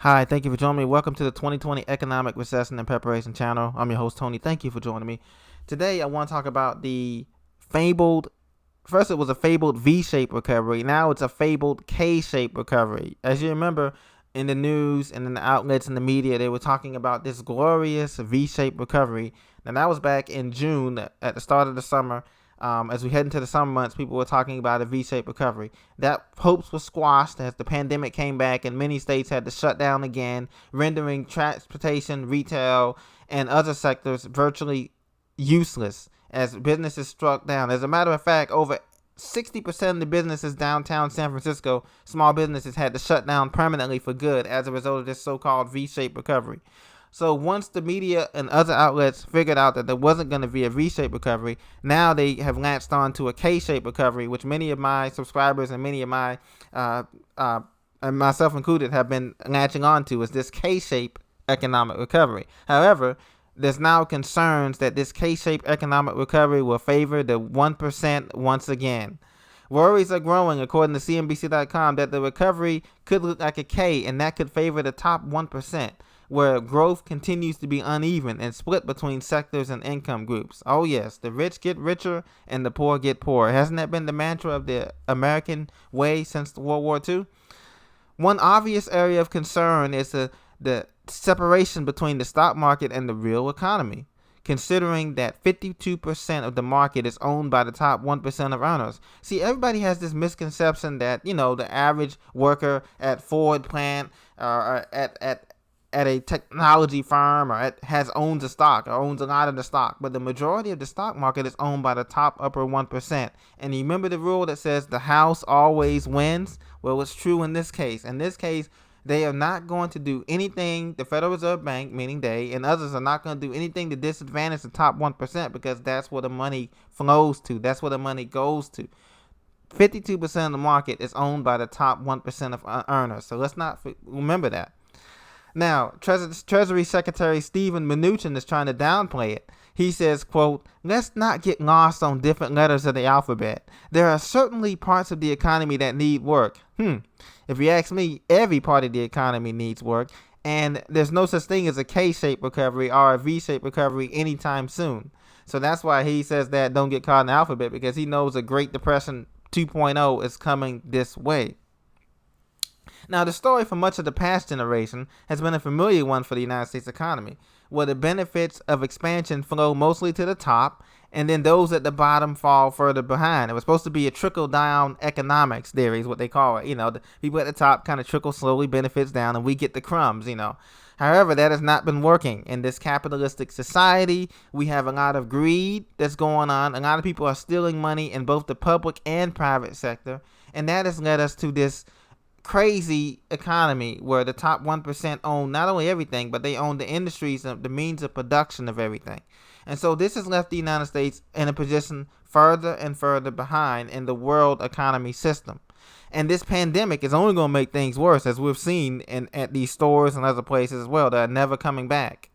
Hi, thank you for joining me. Welcome to the 2020 Economic Recession and Preparation channel. I'm your host, Tony. Thank you for joining me. Today, I want to talk about the fabled, first it was a fabled V-shaped recovery. Now it's a fabled K-shaped recovery. As you remember, in the news and in the outlets and the media, they were talking about this glorious V-shaped recovery. And that was back in June at the start of the summer. As we head into the summer months, people were talking about a V-shaped recovery. That hopes was squashed as the pandemic came back and many states had to shut down again, rendering transportation, retail, and other sectors virtually useless as businesses struck down. As a matter of fact, over 60% of the businesses downtown San Francisco, small businesses, had to shut down permanently for good as a result of this so-called V-shaped recovery. So once the media and other outlets figured out that there wasn't going to be a V-shaped recovery, now they have latched on to a K-shaped recovery, which many of my subscribers and many of my, and myself included, have been latching on to, is this K-shaped economic recovery. However, there's now concerns that this K-shaped economic recovery will favor the 1% once again. Worries are growing, according to CNBC.com, that the recovery could look like a K, and that could favor the top 1%. Where growth continues to be uneven and split between sectors and income groups. Oh yes, the rich get richer and the poor get poorer. Hasn't that been the mantra of the American way since World War II? One obvious area of concern is the separation between the stock market and the real economy, considering that 52% of the market is owned by the top 1% of earners. See, everybody has this misconception that, the average worker at Ford plant or at a technology firm or owns a stock or owns a lot of the stock, but the majority of the stock market is owned by the top upper 1%. And you remember the rule that says the house always wins? Well, it's true in this case. In this case, they are not going to do anything, the Federal Reserve Bank, meaning they, and others are not going to do anything to disadvantage the top 1% because that's where the money flows to. That's where the money goes to. 52% of the market is owned by the top 1% of earners. So let's not remember that. Now, Treasury Secretary Steven Mnuchin is trying to downplay it. He says, quote, "Let's not get lost on different letters of the alphabet. There are certainly parts of the economy that need work." If you ask me, every part of the economy needs work, and there's no such thing as a K-shaped recovery or a V-shaped recovery anytime soon. So that's why he says that don't get caught in the alphabet, because he knows a Great Depression 2.0 is coming this way. Now, the story for much of the past generation has been a familiar one for the United States economy, where the benefits of expansion flow mostly to the top, and then those at the bottom fall further behind. It was supposed to be a trickle-down economics theory is what they call it. The people at the top kind of trickle slowly benefits down, and we get the crumbs, However, that has not been working. In this capitalistic society, we have a lot of greed that's going on. A lot of people are stealing money in both the public and private sector, and that has led us to this crazy economy where the top 1% own not only everything, but they own the industries and the means of production of everything. And so this has left the United States in a position further and further behind in the world economy system. And this pandemic is only going to make things worse, as we've seen at these stores and other places as well that are never coming back.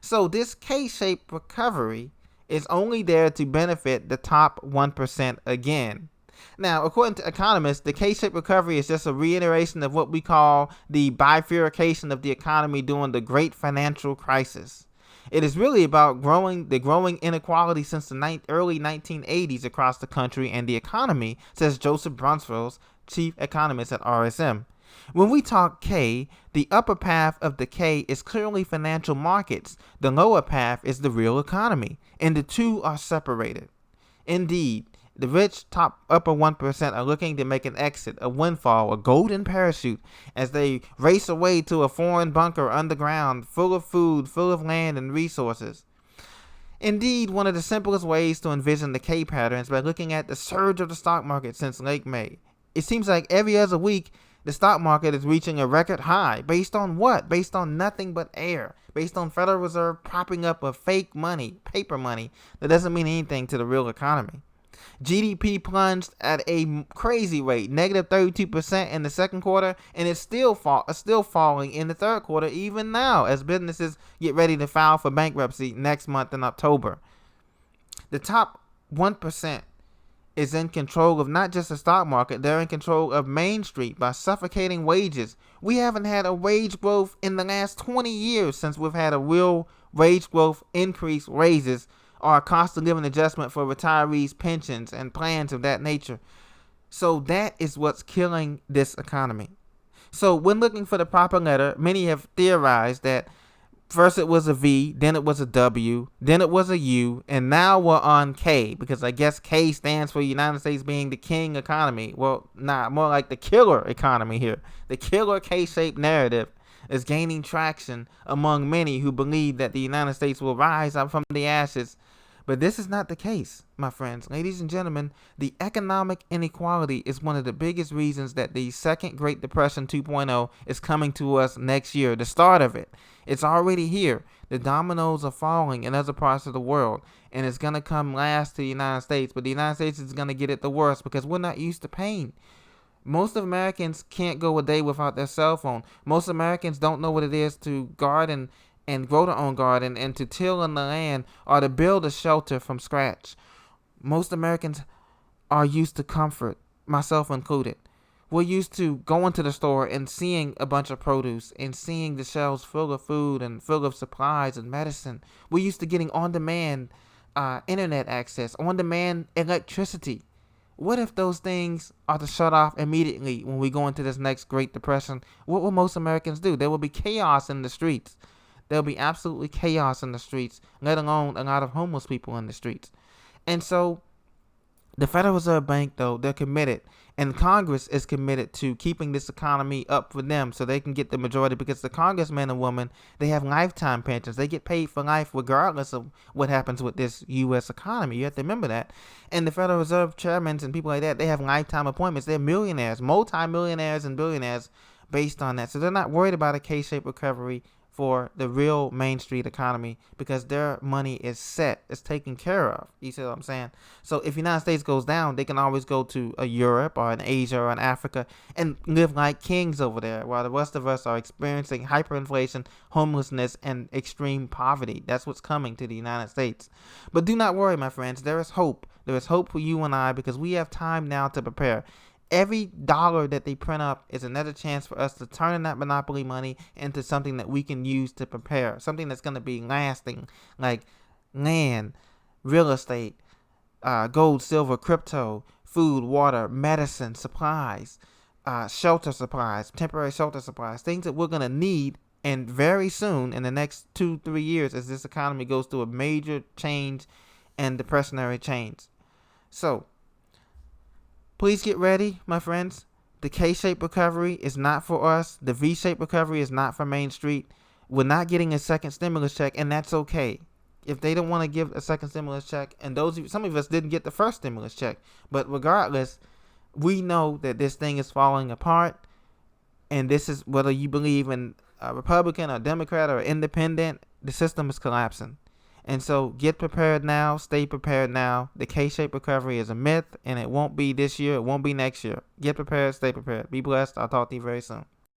So this K-shaped recovery is only there to benefit the top 1% again. Now, according to economists, the K-shaped recovery is just a reiteration of what we call the bifurcation of the economy during the great financial crisis. It is really about the growing inequality since the early 1980s across the country and the economy, says Joseph Brunsfeld, chief economist at RSM. When we talk K, the upper path of the K is clearly financial markets. The lower path is the real economy, and the two are separated. Indeed, the rich top upper 1% are looking to make an exit, a windfall, a golden parachute as they race away to a foreign bunker underground, full of food, full of land and resources. Indeed, one of the simplest ways to envision the K pattern is by looking at the surge of the stock market since late May. It seems like every other week, the stock market is reaching a record high. Based on what? Based on nothing but air. Based on Federal Reserve propping up a fake money, paper money, that doesn't mean anything to the real economy. GDP plunged at a crazy rate, negative 32% in the second quarter, and it's still falling in the third quarter, even now, as businesses get ready to file for bankruptcy next month in October. The top 1% is in control of not just the stock market, they're in control of Main Street by suffocating wages. We haven't had a wage growth in the last 20 years since we've had a real wage growth, increase, raises, or a cost of living adjustment for retirees, pensions, and plans of that nature. So that is what's killing this economy. So when looking for the proper letter, many have theorized that first it was a V, then it was a W, then it was a U, and now we're on K, because I guess K stands for United States being the king economy. Well, more like the killer economy here. The killer K-shaped narrative is gaining traction among many who believe that the United States will rise up from the ashes. But this is not the case, my friends. Ladies and gentlemen, the economic inequality is one of the biggest reasons that the second Great Depression 2.0 is coming to us next year, the start of it. It's already here. The dominoes are falling in other parts of the world, and it's going to come last to the United States. But the United States is going to get it the worst because we're not used to pain. Most Americans can't go a day without their cell phone. Most Americans don't know what it is to garden and grow their own garden and to till in the land or to build a shelter from scratch. Most Americans are used to comfort, myself included. We're used to going to the store and seeing a bunch of produce and seeing the shelves full of food and full of supplies and medicine. We're used to getting on-demand internet access, on-demand electricity. What if those things are to shut off immediately when we go into this next Great Depression? What will most Americans do? There will be chaos in the streets. There'll be absolutely chaos in the streets, let alone a lot of homeless people in the streets. And so the Federal Reserve Bank, though, they're committed, and Congress is committed to keeping this economy up for them so they can get the majority, because the congressmen and women, they have lifetime pensions. They get paid for life regardless of what happens with this U.S. economy. You have to remember that. And the Federal Reserve chairmen and people like that, they have lifetime appointments. They're millionaires, multi-millionaires and billionaires based on that. So they're not worried about a K-shaped recovery for the real Main Street economy because their money is set, it's taken care of. You see what I'm saying? So if the United States goes down, they can always go to a Europe or an Asia or an Africa and live like kings over there, while the rest of us are experiencing hyperinflation, homelessness, and extreme poverty. That's what's coming to the United States. But do not worry, my friends. There is hope. There is hope for you and I because we have time now to prepare. Every dollar that they print up is another chance for us to turn that monopoly money into something that we can use to prepare, something that's going to be lasting, like land, real estate, gold, silver, crypto, food, water, medicine, supplies, shelter supplies, temporary shelter supplies, things that we're going to need. And very soon, in the next 2-3 years, as this economy goes through a major change and depressionary change. So, please get ready, my friends. The K-shaped recovery is not for us. The V-shaped recovery is not for Main Street. We're not getting a second stimulus check, and that's okay. If they don't want to give a second stimulus check, and some of us didn't get the first stimulus check, but regardless, we know that this thing is falling apart, and this is whether you believe in a Republican or Democrat or independent, the system is collapsing. And so get prepared now, stay prepared now. The K-shaped recovery is a myth, and it won't be this year, it won't be next year. Get prepared, stay prepared. Be blessed. I'll talk to you very soon.